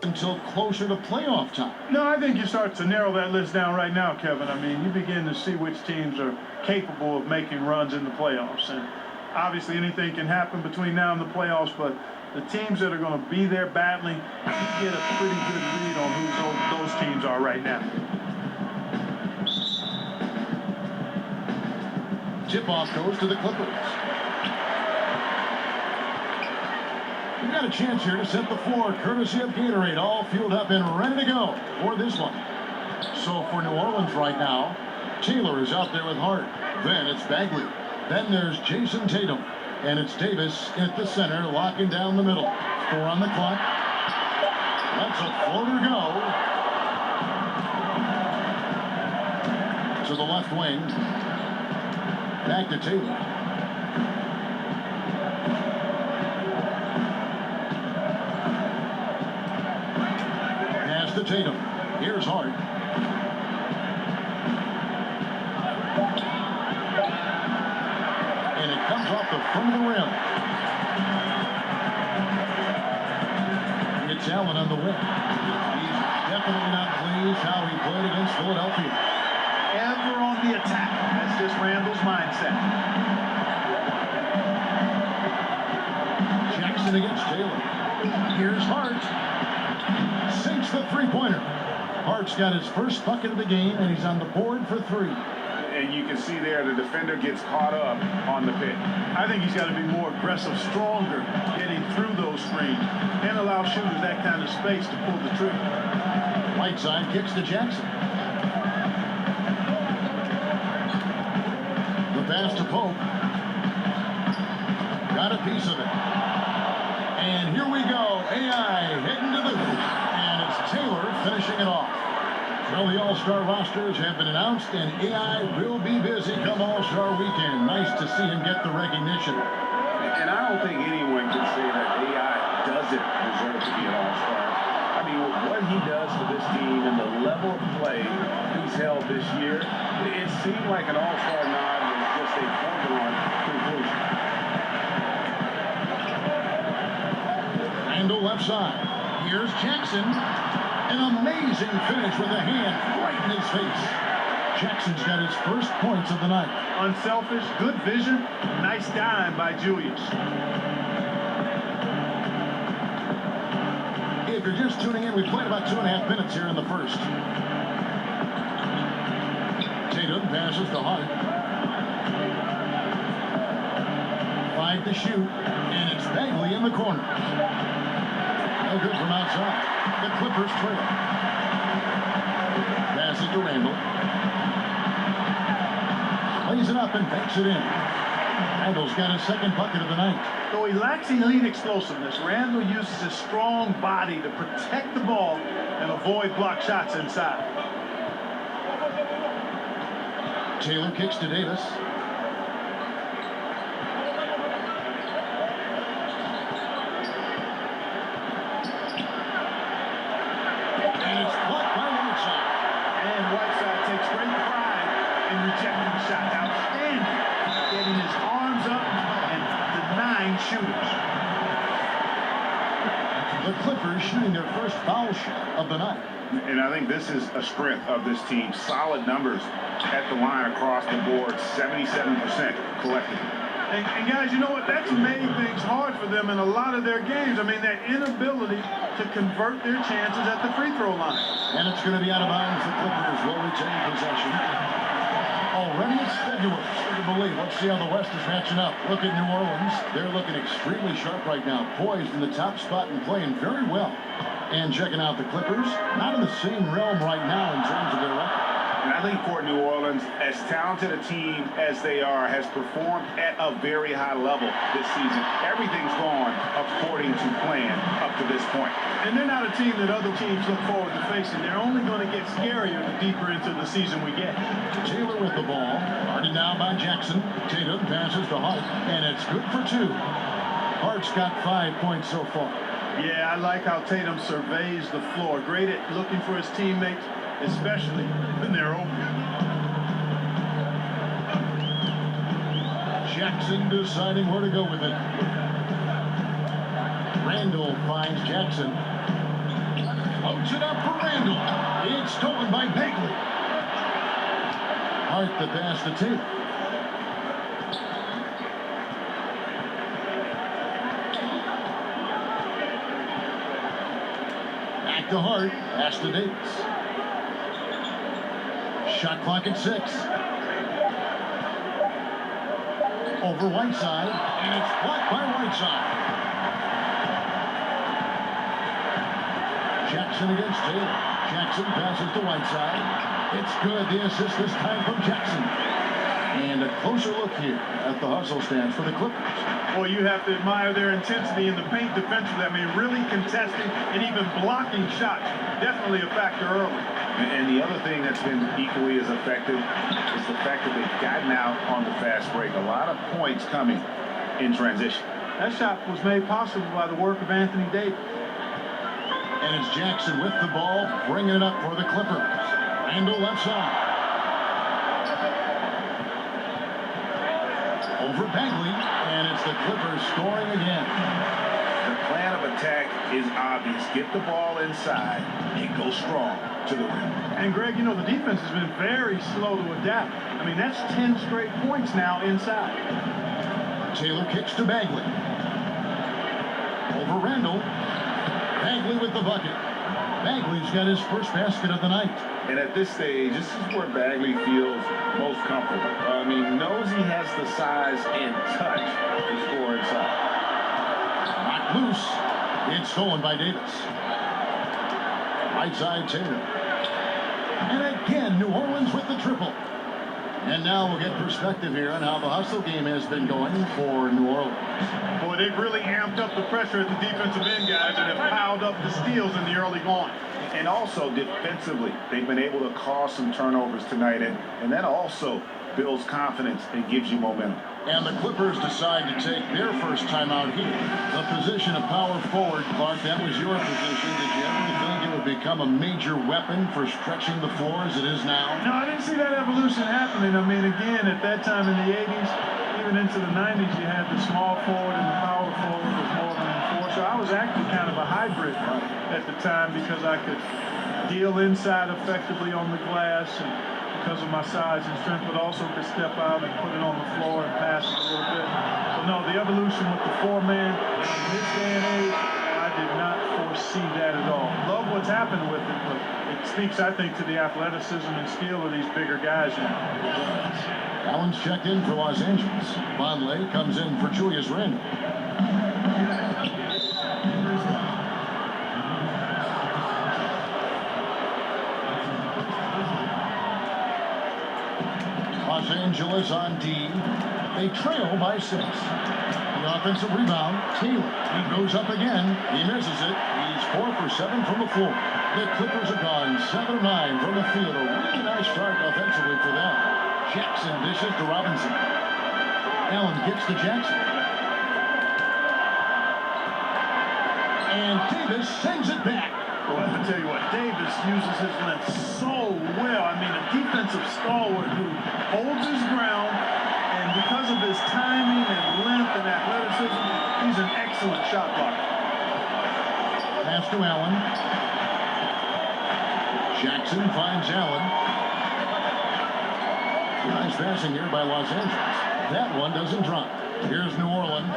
until closer to playoff time. No, I think you start to narrow that list down right now, Kevin. I mean, you begin to see which teams are capable of making runs in the playoffs. And obviously anything can happen between now and the playoffs, but the teams that are going to be there battling, you get a pretty good read on who those teams are right now. Tip-off goes to the Clippers. We've got a chance here to set the floor, courtesy of Gatorade, all fueled up and ready to go for this one. So for New Orleans right now, Taylor is out there with Hart. Then it's Bagley. Then there's Jason Tatum. And it's Davis at the center, locking down the middle. 4 on the clock. Let's a floater go. To the left wing. Back to Taylor. Pass to Tatum. Here's Hart. And it comes off the front of the rim. It's Allen on the wing. He's definitely not pleased how he played against Philadelphia. Ever on the attack. That's just Randall's mindset. Jackson against Taylor. Here's Hart. Sinks the three-pointer. Hart's got his first bucket of the game, and he's on the board for 3. And you can see there the defender gets caught up on the pick. I think he's got to be more aggressive, stronger, getting through those screens, and allow shooters that kind of space to pull the trigger. Right side kicks to Jackson. The pass to Pope. Got a piece of it. And here we go. AI heading to the hoop. And it's Taylor finishing it off. Well, the All-Star rosters have been announced, and AI will be busy come All-Star weekend. Nice to see him get the recognition. And I don't think anyone can say that AI doesn't deserve to be an All-Star. I mean, with what he does for this team and the level of play he's held this year, it seemed like an All-Star nod was just a foregone conclusion. Randall left side. Here's Jackson. An amazing finish with a hand right in his face. Jackson's got his first points of the night. Unselfish, good vision, nice dime by Julius. If you're just tuning in, we played about 2.5 minutes here in the first. Tatum passes to Hart. 5 to shoot, and it's Bagley in the corner. No good from outside. The Clippers trail. Pass it to Randall. Lays it up and banks it in. Randall's got his second bucket of the night. Though he lacks elite explosiveness, Randall uses his strong body to protect the ball and avoid block shots inside. Taylor kicks to Davis. Takes great pride in rejecting the shot. Outstanding. Getting his arms up and denying shooters. The Clippers shooting their first foul shot of the night. And I think this is a strength of this team. Solid numbers at the line across the board. 77% collectively. And guys, you know what? That's made things hard for them in a lot of their games. I mean, that inability to convert their chances at the free throw line. And it's going to be out of bounds. The Clippers will retain possession. Already it's February. Hard to believe. Let's see how the West is matching up. Look at New Orleans. They're looking extremely sharp right now. Poised in the top spot and playing very well. And checking out the Clippers. Not in the same realm right now in terms of their record. And I think for New Orleans, as talented a team as they are, has performed at a very high level this season. Everything's gone according to plan up to this point. And they're not a team that other teams look forward to facing. They're only going to get scarier the deeper into the season we get. Taylor with the ball. Guarded now by Jackson. Tatum passes to Hart, and it's good for 2. Hart's got 5 points so far. Yeah, I like how Tatum surveys the floor. Great at looking for his teammates, especially when they're open. Jackson deciding where to go with it. Randall finds Jackson. Loads it up for Randall. It's stolen by Bagley. Hart the pass to Taylor. Back to Hart. Pass to Davis. Shot clock at 6. Over Whiteside, and it's blocked by Whiteside. Jackson against Taylor. Jackson passes to Whiteside. It's good. The assist this time from Jackson. And a closer look here at the hustle stance for the Clippers. Well, you have to admire their intensity in the paint defensively. I mean, really contesting and even blocking shots. Definitely a factor early. And the other thing that's been equally as effective is the fact that they've gotten out on the fast break. A lot of points coming in transition. That shot was made possible by the work of Anthony Davis. And it's Jackson with the ball, bringing it up for the Clippers. Randall left side. Over Bagley, and it's the Clippers scoring again. The plan of attack is obvious. Get the ball inside and go strong to the rim. And Greg, you know, the defense has been very slow to adapt. I mean, that's 10 straight points now inside. Taylor kicks to Bagley. Over Randall. Bagley with the bucket. Bagley's got his first basket of the night. And at this stage, this is where Bagley feels most comfortable. I mean, knows he has the size and touch to score inside. Knocked loose. It's stolen by Davis. Right side Taylor. And again, New Orleans with the triple. And now we'll get perspective here on how the hustle game has been going for New Orleans. Boy, they've really amped up the pressure at the defensive end, guys, and have piled up the steals in the early going. And also defensively, they've been able to cause some turnovers tonight, and that also builds confidence and gives you momentum. And the Clippers decide to take their first time out here. The position of power forward, Clark, that was your position. Did you ever think it would become a major weapon for stretching the floor as it is now? No, I didn't see that evolution happening. I mean, again, at that time in the 80s, even into the 90s, you had the small forward and the power forward was more of an enforcer. I was actually kind of a hybrid at the time because I could deal inside effectively on the glass and because of my size and strength, but also could step out and put it on the floor and pass it a little bit. So no, the evolution with the 4-man in this day and age, I did not foresee that at all. Love what's happened with it, but it speaks, I think, to the athleticism and skill of these bigger guys now. Allen's checked in for Los Angeles. Vonleh comes in for Julius Randle. Los Angeles on D. They trail by 6. The offensive rebound, Taylor. He goes up again. He misses it. He's 4 for 7 from the floor. The Clippers are gone 7 of 9 from the field. A really nice start offensively for them. Jackson dishes to Robinson. Allen gets to Jackson. And Davis sends it back. Well, I tell you what, Davis uses his length so well. I mean, a defensive stalwart who holds his ground, and because of his timing and length and athleticism, he's an excellent shot blocker. Pass to Allen. Jackson finds Allen. Nice passing here by Los Angeles. That one doesn't drop. Here's New Orleans.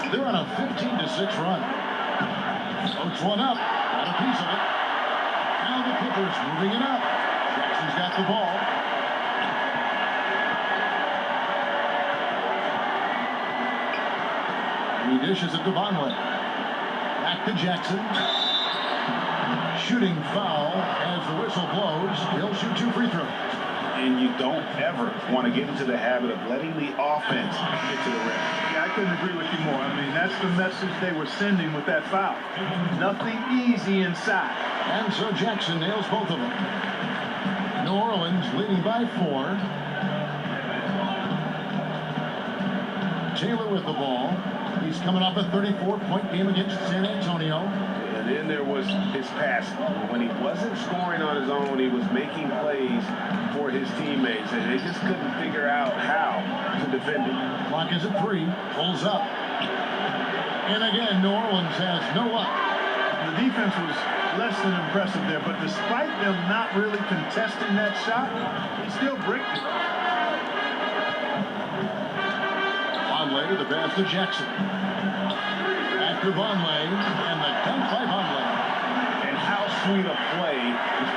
They're on a 15-6 run. Floats one up. Got a piece of it. Now the Clippers moving it up. Jackson's got the ball. He dishes it to Vonleh. Back to Jackson. Shooting foul as the whistle blows. He'll shoot 2 free throws. And you don't ever want to get into the habit of letting the offense get to the rim. Yeah, I couldn't agree with you more. I mean, that's the message they were sending with that foul. Nothing easy inside. And so Jackson nails both of them. New Orleans leading by 4. Taylor with the ball. He's coming off a 34-point game against San Antonio. And then there was his passing. When he wasn't scoring on his own, he was making plays for his teammates, and they just couldn't figure out how to defend him. Clock is at 3. Pulls up. And again, New Orleans has no luck. The defense was less than impressive there. But despite them not really contesting that shot, he still bricked it. Vonleh to the pass to Jackson. After Vonleh, and the dunk by Vonleh. And how sweet a play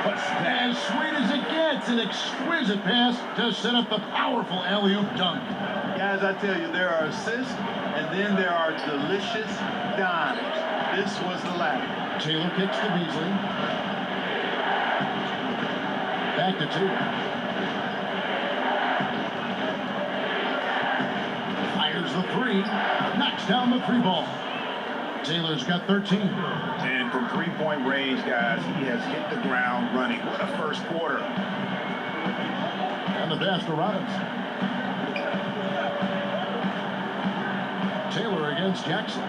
was that? As sweet as it gets, an exquisite pass to set up the powerful alley-oop dunk. Guys, I tell you, there are assists, and then there are delicious dimes. This was the latter. Taylor kicks to Beasley. Back to Taylor. Fires the three. Knocks down the three ball. Taylor's got 13. And from three-point range, guys, he has hit the ground running. What a first quarter. And the pass to Robinson. Taylor against Jackson.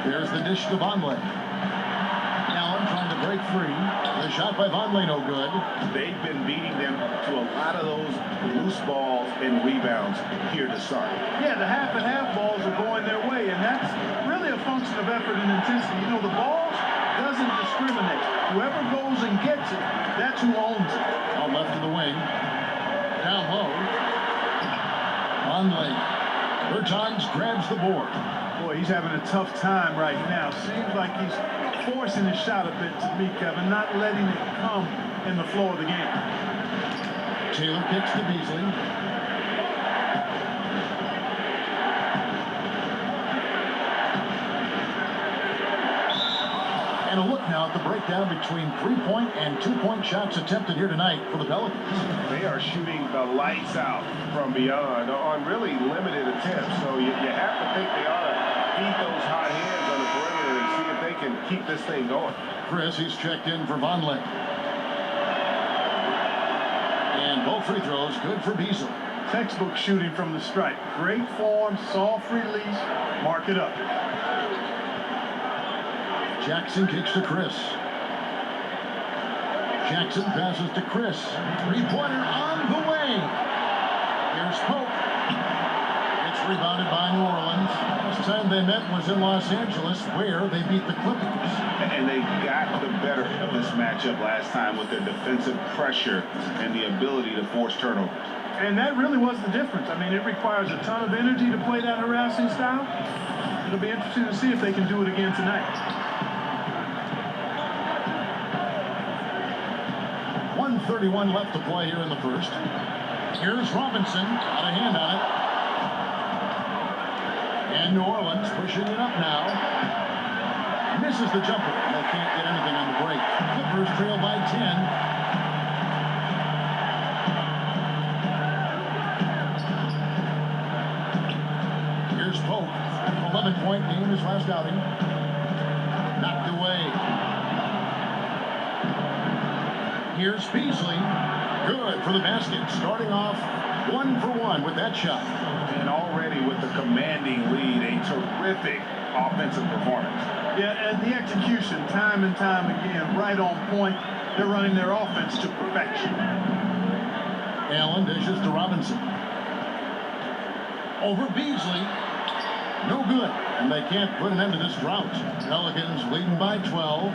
There's the dish to Vonleh. Allen trying to break free. The shot by Vonleh no good. They've been beating them to a lot of those loose balls and rebounds here to start. Yeah, the half and half balls are going their way, and that's really a function of effort and intensity. You know, the ball doesn't discriminate. Whoever goes and gets it, that's who owns it. On left of the wing. Down low. Vonleh. Bertans grabs the board. Boy, he's having a tough time right now. Seems like he's forcing his shot a bit to me, Kevin, not letting it come in the flow of the game. Taylor kicks to Beasley. And a look now at the breakdown between three-point and two-point shots attempted here tonight for the Pelicans. They are shooting the lights out from beyond on really limited attempts. So you have to think they ought to feed those hot hands on the perimeter and see if they can keep this thing going. Chris, he's checked in for Vonleh. And both free throws good for Beasley. Textbook shooting from the stripe. Great form, soft release, mark it up. Jackson kicks to Chris. Jackson passes to Chris. Three-pointer on the way. Here's Pope. It's rebounded by New Orleans. Last time they met was in Los Angeles, where they beat the Clippers. And they got the better of this matchup last time with their defensive pressure and the ability to force turnovers. And that really was the difference. I mean, it requires a ton of energy to play that harassing style. It'll be interesting to see if they can do it again tonight. 1:31 left to play here in the first. Here's Robinson. Got a hand on it. And New Orleans pushing it up now. Misses the jumper. They can't get anything on the break. Clippers trail by 10. Here's Pope. 11-point game his last outing. Knocked away. Here's Beasley. Good for the basket. Starting off 1 for 1 with that shot. And already with the commanding lead, a terrific offensive performance. Yeah, and the execution, time and time again, right on point. They're running their offense to perfection. Allen dishes to Robinson. Over Beasley. No good. And they can't put an end to this drought. Pelicans leading by 12.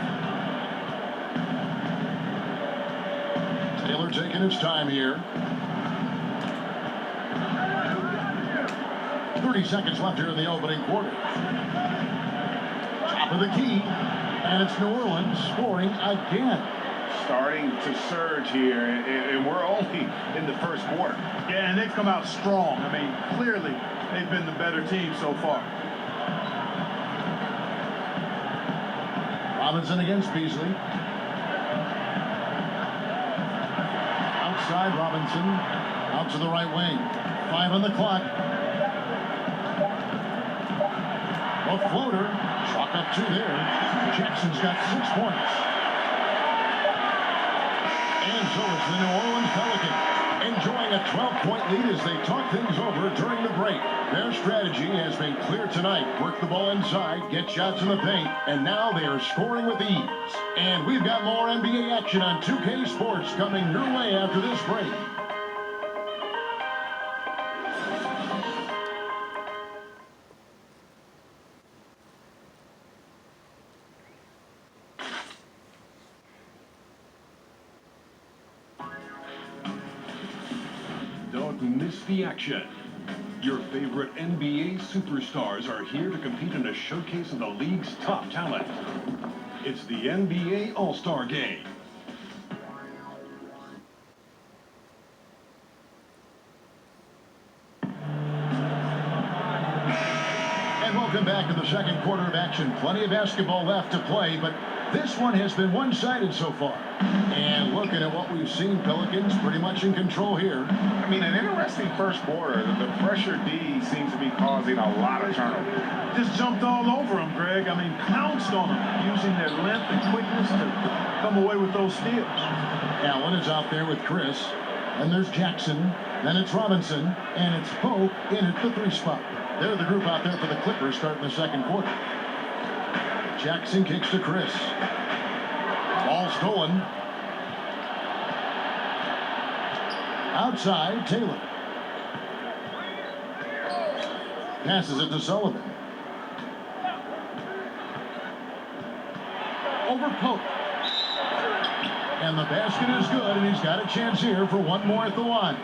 Taylor taking his time here. 30 seconds left here in the opening quarter. Top of the key. And it's New Orleans scoring again. Starting to surge here, and we're only in the first quarter. Yeah, and they've come out strong. I mean, clearly, they've been the better team so far. Robinson against Beasley. Outside Robinson. Out to the right wing. 5 on the clock. A floater. Chalk up 2 there. Jackson's got 6 points. And so it's the New Orleans Pelicans enjoying a 12-point lead as they talk things over during the break. Their strategy has been clear tonight. Work the ball inside, get shots in the paint, and now they are scoring with ease. And we've got more NBA action on 2K Sports coming your way after this break. who missed the action. Your favorite NBA superstars are here to compete in a showcase of the league's top talent. It's the NBA All-Star Game. And welcome back to the second quarter of action. Plenty of basketball left to play, but this one has been one-sided so far. And looking at what we've seen, Pelicans pretty much in control here. I mean, an interesting first quarter. The pressure D seems to be causing a lot of turnovers. Just jumped all over him, Greg. I mean, pounced on him, using their length and quickness to come away with those steals. Allen is out there with Chris. And there's Jackson. Then it's Robinson. And it's Pope in at the 3 spot. They're the group out there for the Clippers starting the second quarter. Jackson kicks to Chris. Ball stolen. Outside, Taylor. Passes it to Sullivan. Over Pope. And the basket is good, and he's got a chance here for one more at the line.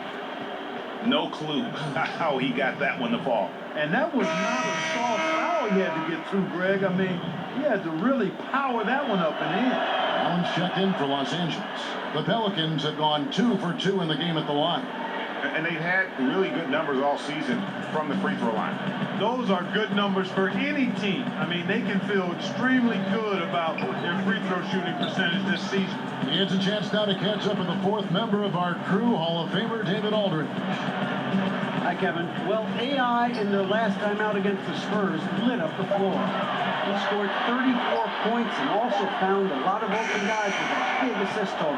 No clue how he got that one to fall. And that was not a soft foul he had to get through, Greg. I mean, he had to really power that one up and in. Allen's checked in for Los Angeles. The Pelicans have gone 2 for 2 in the game at the line. And they've had really good numbers all season from the free throw line. Those are good numbers for any team. I mean, they can feel extremely good about their free throw shooting percentage this season. He has a chance now to catch up with the 4th member of our crew, Hall of Famer David Aldridge. Hi, Kevin. Well, AI in their last time out against the Spurs lit up the floor. He scored 34 points and also found a lot of open guys with a big assist total.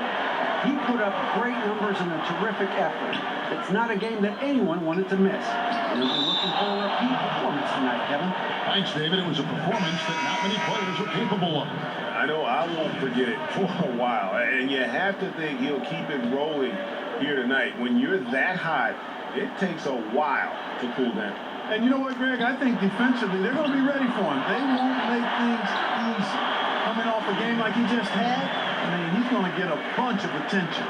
He put up great numbers and a terrific effort. It's not a game that anyone wanted to miss. And we'll be looking for a repeat performance tonight, Kevin. Thanks, David. It was a performance that not many players are capable of. I know I won't forget it for a while. And you have to think he'll keep it rolling here tonight. When you're that hot, it takes a while to cool down. And you know what, Greg? I think defensively, they're going to be ready for him. They won't make things easy. Coming off a game like he just had, I mean, he's going to get a bunch of attention.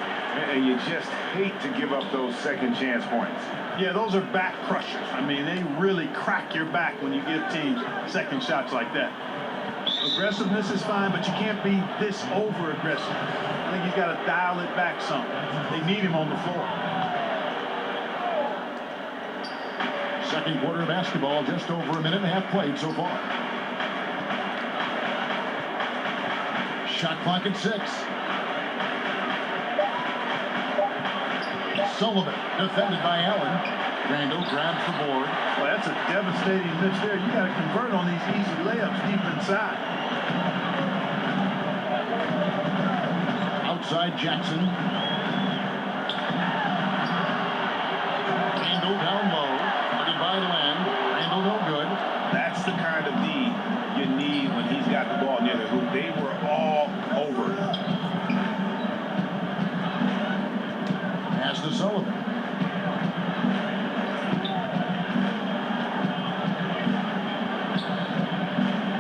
And you just hate to give up those second chance points. Yeah, those are back crushers. I mean, they really crack your back when you give teams second shots like that. Aggressiveness is fine, but you can't be this over-aggressive. I think he's got to dial it back some. They need him on the floor. Second quarter of basketball, just over a minute and a half played so far. Shot clock at 6. Sullivan, defended by Allen. Randall grabs the board. Well, that's a devastating miss there. You got to convert on these easy layups deep inside. Outside Jackson. Randall down low. Guarded by Land. Randall no good. That's the kind of D you need when he's got the ball near the hoop. They were all over it. Pass to Sullivan.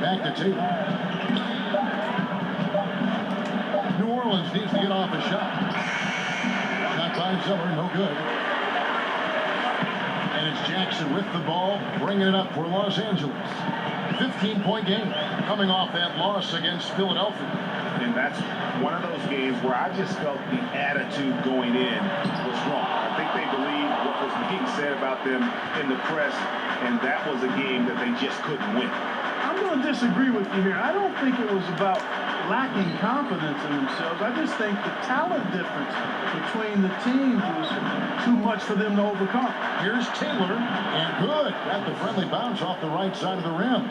Back to Taylor. New Orleans needs to get off a shot. Shot by Zeller, no good. And it's Jackson with the ball, bringing it up for Los Angeles. 15-point game, coming off that loss against Philadelphia. And that's one of those games where I just felt the attitude going in was wrong. I think they believed what was being said about them in the press, and that was a game that they just couldn't win. I'm going to disagree with you here. I don't think it was about lacking confidence in themselves. I just think the talent difference between the teams was too much for them to overcome. Here's Taylor, and good. Got the friendly bounce off the right side of the rim.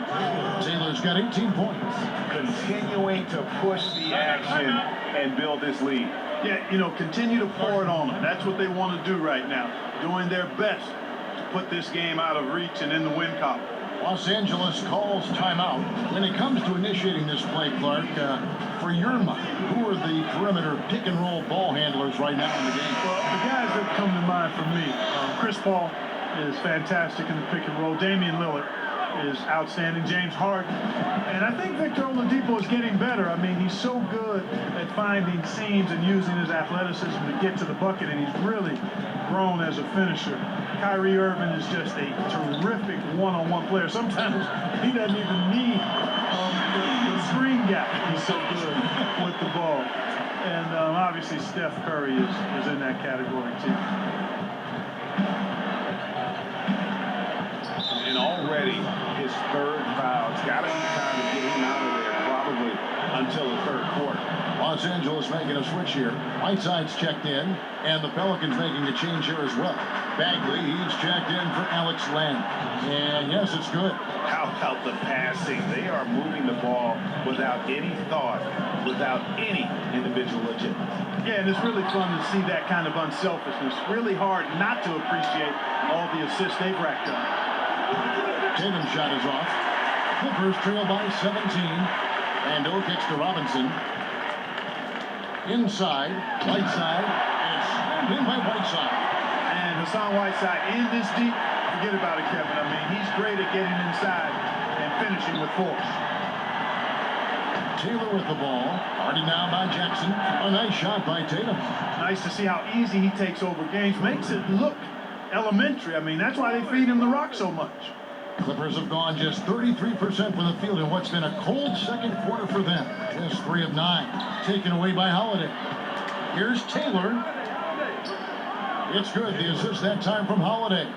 Taylor's got 18 points. Continuing to push the action and build this lead. Yeah, you know, continue to pour it on them. That's what they want to do right now. Doing their best to put this game out of reach and in the win column. Los Angeles calls timeout. When it comes to initiating this play, Clark, for your mind, who are the perimeter pick-and-roll ball handlers right now in the game? Well, the guys that come to mind for me, Chris Paul is fantastic in the pick-and-roll. Damian Lillard is outstanding. James Harden. And I think Victor Oladipo is getting better. I mean, he's so good at finding seams and using his athleticism to get to the bucket, and he's really grown as a finisher. Kyrie Irving is just a terrific one-on-one player. Sometimes he doesn't even need the screen gap. He's so good with the ball. And obviously Steph Curry is in that category too. And already his third foul. It's got to be time to get him out of there probably until the third quarter. Los Angeles making a switch here. Whiteside's checked in, and the Pelicans making a change here as well. Bagley, he's checked in for Alex Len. And yes, it's good. How about the passing? They are moving the ball without any thought, without any individual agenda. Yeah, and it's really fun to see that kind of unselfishness. Really hard not to appreciate all the assists they've racked up. Tatum's shot is off. Clippers trail by 17. Randall kicks to Robinson. Inside, Whiteside. It's in by Whiteside. And Hassan Whiteside in this deep. Forget about it, Kevin. I mean, he's great at getting inside and finishing with force. Taylor with the ball. Already now by Jackson. A nice shot by Tatum. Nice to see how easy he takes over games. Makes it look elementary. I mean, that's why they feed him the rock so much. Clippers have gone just 33% from the field in what's been a cold second quarter for them. Just 3 of 9. Taken away by Holiday. Here's Taylor. It's good. The assist that time from Holiday.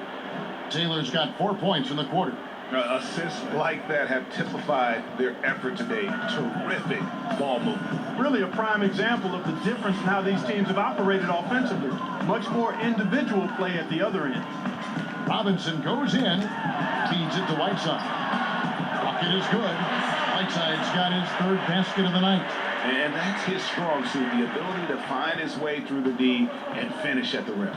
Taylor's got 4 points in the quarter. Assists like that have typified their effort today. Terrific ball movement. Really a prime example of the difference in how these teams have operated offensively. Much more individual play at the other end. Robinson goes in, feeds it to Whiteside. Bucket is good. Whiteside's got his third basket of the night. And that's his strong suit, the ability to find his way through the D and finish at the rim.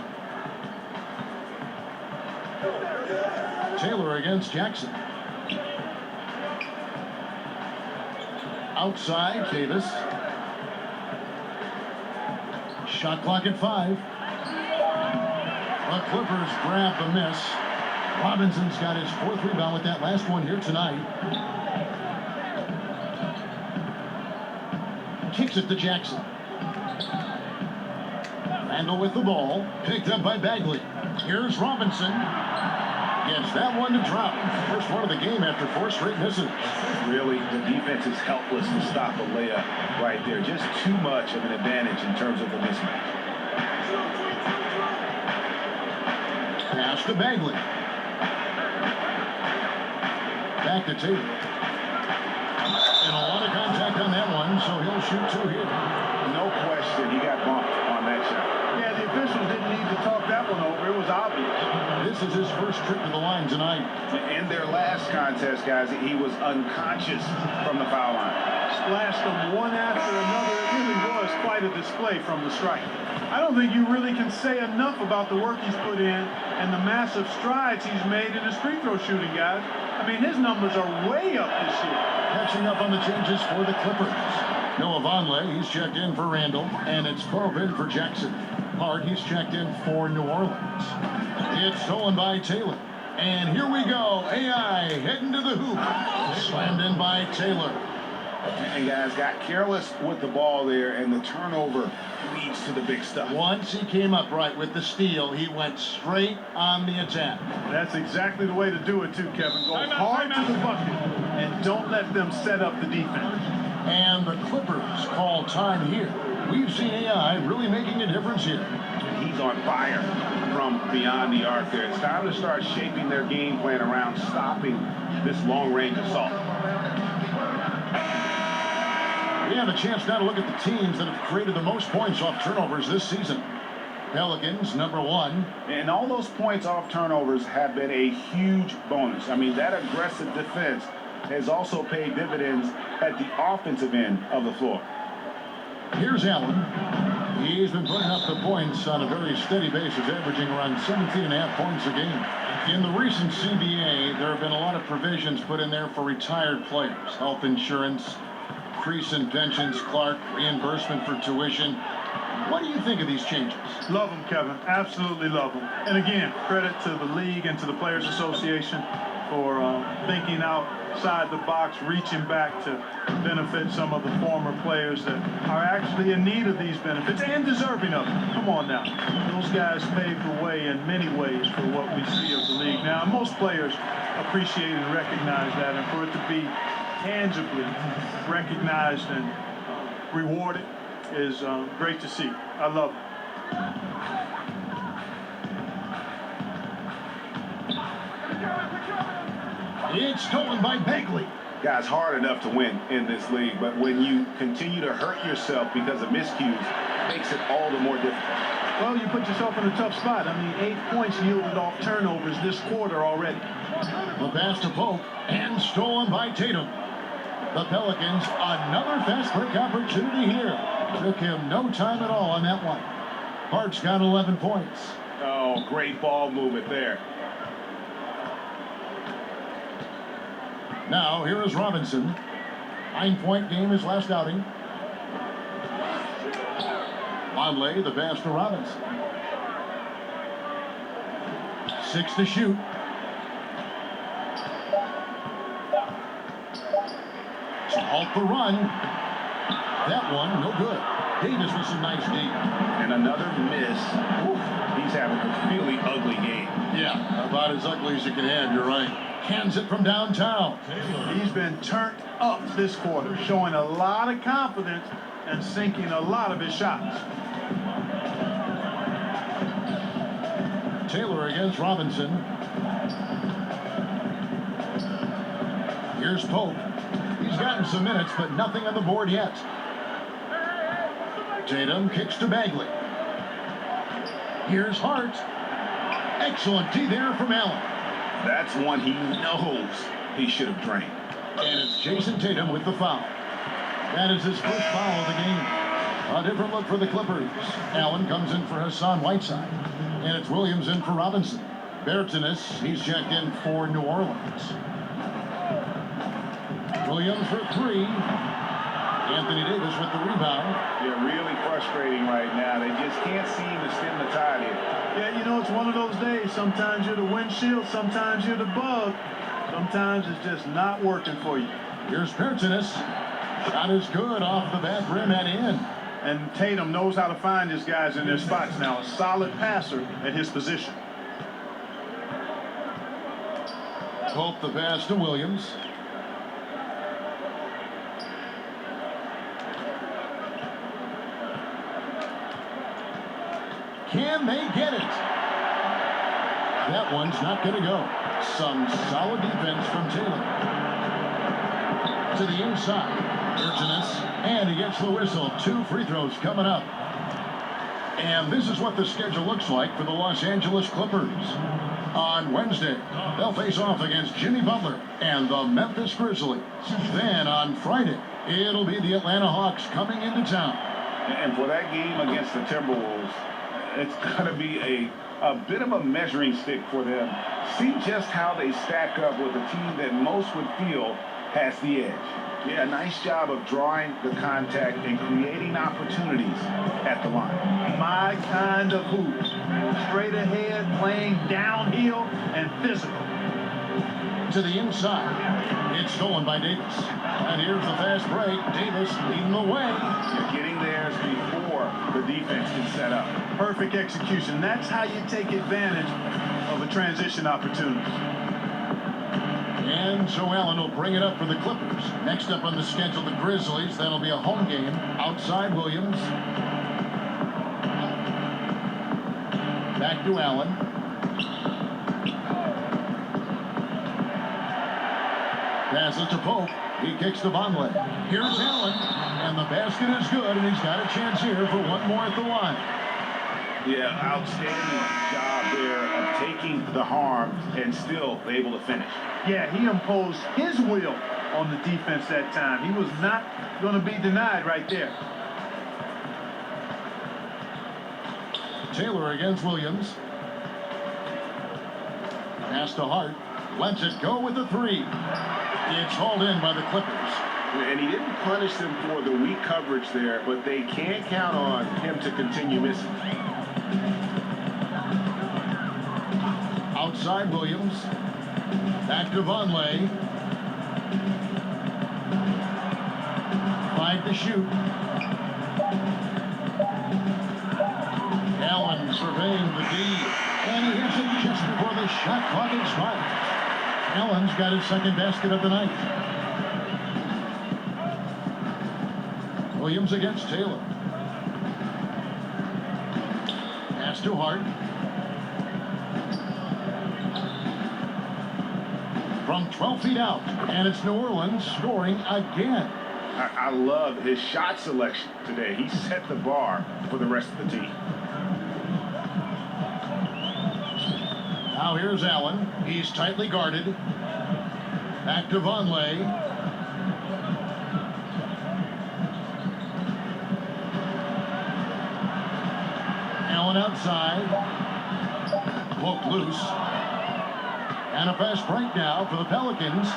Taylor against Jackson. Outside, Davis. Shot clock at 5. The Clippers grab the miss. Robinson's got his 4th rebound with that last one here tonight. Kicks it to Jackson. Randall with the ball. Picked up by Bagley. Here's Robinson. Gets that one to drop. First one of the game after 4 straight misses. Really, the defense is helpless to stop a layup right there. Just too much of an advantage in terms of the mismatch. Pass to Bagley. Back to Taylor. And a lot of contact on that one, so he'll shoot 2 here. No question, he got bumped on that shot. Yeah, the officials didn't need to talk that one over. It was obvious. This is his first trip to the line tonight. In their last contest, guys, he was unconscious from the foul line. Splashed them one after another. It really was quite a display from the strike. I don't think you really can say enough about the work he's put in and the massive strides he's made in his free throw shooting, guys. I mean, his numbers are way up this year. Catching up on the changes for the Clippers. Noah Vonleh, he's checked in for Randall, and it's Cove in for Jackson. Hart, he's checked in for New Orleans. It's stolen by Taylor. And here we go. AI heading to the hoop. Slammed in by Taylor. And guys got careless with the ball there, and the turnover leads to the big stuff. Once he came up right with the steal, he went straight on the attack. That's exactly the way to do it too, Kevin. Go hard to the bucket and don't let them set up the defense. And the Clippers call time here. We've seen AI really making a difference here. He's on fire from beyond the arc there. It's time to start shaping their game plan around stopping this long-range assault. We have a chance now to look at the teams that have created the most points off turnovers this season. Pelicans, number 1. And all those points off turnovers have been a huge bonus. I mean, that aggressive defense has also paid dividends at the offensive end of the floor. Here's Allen. He's been putting up the points on a very steady basis, averaging around 17.5 points a game. In the recent CBA, there have been a lot of provisions put in there for retired players. Health insurance, increase in pensions, Clark, reimbursement for tuition. What do you think of these changes? Love them, Kevin. Absolutely love them. And again, credit to the league and to the Players Association. for thinking outside the box, reaching back to benefit some of the former players that are actually in need of these benefits and deserving of them. Come on now. Those guys paved the way in many ways for what we see of the league now. Most players appreciate and recognize that, and for it to be tangibly recognized and rewarded is great to see. I love it. It's stolen by Bagley. Guys, hard enough to win in this league, but when you continue to hurt yourself because of miscues, it makes it all the more difficult. Well, you put yourself in a tough spot. I mean, 8 points yielded off turnovers this quarter already. The pass to Pope and stolen by Tatum. The Pelicans, another fast break opportunity here. Took him no time at all on that one. Hart's got 11 points. Oh, great ball movement there. Now, here is Robinson. 9-point game his last outing. Longley, the pass to Robinson. 6 to shoot. To halt the run. That one, no good. Davis with some nice D. And another miss. Oof, he's having a really ugly game. Yeah, about as ugly as you can have, you're right. Hands it from downtown. He's been turned up this quarter, showing a lot of confidence and sinking a lot of his shots. Taylor against Robinson. Here's Pope. He's gotten some minutes, but nothing on the board yet. Tatum kicks to Bagley. Here's Hart. Excellent D there from Allen. That's one he knows he should have drained. And it's Jason Tatum with the foul. That is his first foul of the game. A different look for the Clippers. Allen comes in for Hassan Whiteside. And it's Williams in for Robinson. Bertanis, he's checked in for New Orleans. Williams for 3. Anthony Davis with the rebound. They're really frustrating right now. They just can't seem to stem the tide here. Yeah, you know, it's one of those days. Sometimes you're the windshield, sometimes you're the bug. Sometimes it's just not working for you. Here's Bertanis. Shot is good off the back rim and in. And Tatum knows how to find his guys in their spots now. A solid passer at his position. Pope the pass to Williams. Can they get it? That one's not going to go. Some solid defense from Taylor. To the inside. Bertanis, and he gets the whistle. 2 free throws coming up. And this is what the schedule looks like for the Los Angeles Clippers. On Wednesday, they'll face off against Jimmy Butler and the Memphis Grizzlies. Then on Friday, it'll be the Atlanta Hawks coming into town. And for that game against the Timberwolves, it's going to be a bit of a measuring stick for them. See just how they stack up with a team that most would feel has the edge. Yeah, nice job of drawing the contact and creating opportunities at the line. My kind of hoops. Straight ahead, playing downhill and physical. To the inside. It's stolen by Davis. And here's the fast break. Davis leading the way. You're getting theirs before the defense can set up. Perfect execution. That's how you take advantage of a transition opportunity. And so Allen will bring it up for the Clippers. Next up on the schedule, the Grizzlies. That'll be a home game. Outside Williams. Back to Allen. Passes to Pope. He kicks to Vonleh. Here's Allen. And the basket is good, and he's got a chance here for one more at the line. Yeah, outstanding job there of taking the harm and still able to finish. Yeah, he imposed his will on the defense that time. He was not going to be denied right there. Taylor against Williams. Pass to Hart. Lets it go with the 3. It's hauled in by the Clippers. And he didn't punish them for the weak coverage there, but they can't count on him to continue missing. Outside Williams. Back to Vonleh. 5 to shoot. Allen surveying the D. And he hits it just before the shot clock expires. Allen's got his second basket of the night. Williams against Taylor. Pass to Hart. From 12 feet out. And it's New Orleans scoring again. I love his shot selection today. He set the bar for the rest of the team. Now here's Allen. He's tightly guarded. Back to Vonleh. Allen outside. Poked loose. And a fast break now for the Pelicans.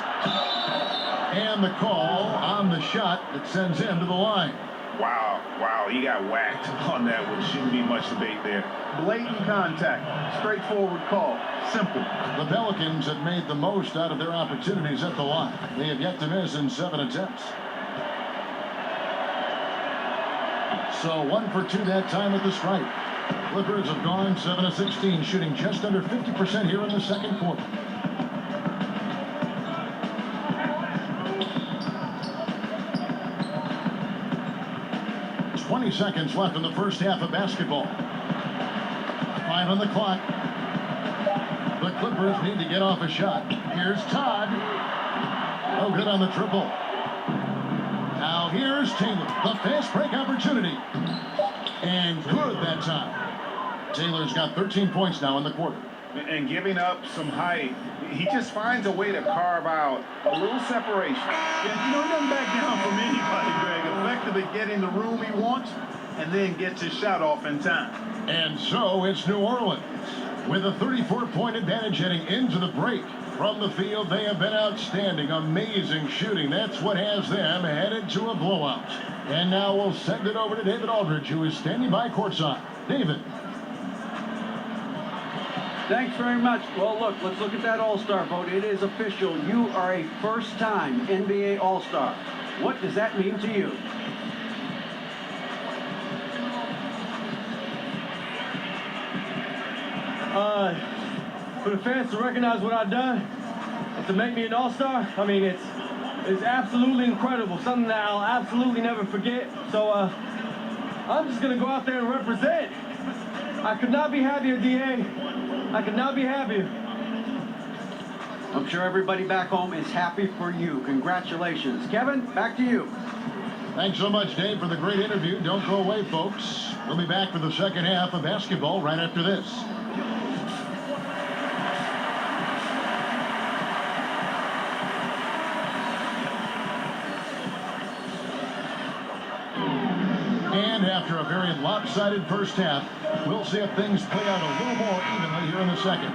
And the call on the shot that sends him to the line. Wow, he got whacked on that one. Shouldn't be much debate there. Blatant contact. Straightforward call. Simple. The Pelicans have made the most out of their opportunities at the line. They have yet to miss in 7 attempts. So 1 for 2 that time at the stripe. Clippers have gone 7 of 16, shooting just under 50% here in the second quarter. 20 seconds left in the first half of basketball. 5 on the clock. The Clippers need to get off a shot. Here's Todd. No good on the triple. Now here's Taylor. The fast break opportunity. And good that time. Taylor's got 13 points now in the quarter. And giving up some height, he just finds a way to carve out a little separation. Yeah, he doesn't back down from anybody, Greg. Effectively getting the room he wants and then gets his shot off in time. And so it's New Orleans with a 34-point advantage heading into the break. From the field, they have been outstanding. Amazing shooting. That's what has them headed to a blowout. And now we'll send it over to David Aldridge, who is standing by courtside. David. Thanks very much. Well, look, let's look at that All-Star vote. It is official. You are a first-time NBA All-Star. What does that mean to you? For the fans to recognize what I've done and to make me an All-Star, I mean, it's absolutely incredible. Something that I'll absolutely never forget. So I'm just going to go out there and represent. I could not be happier, DA. I could not be happier. I'm sure everybody back home is happy for you. Congratulations. Kevin, back to you. Thanks so much, Dave, for the great interview. Don't go away, folks. We'll be back for the second half of basketball right after this. And after a very lopsided first half, we'll see if things play out a little more evenly here in the second.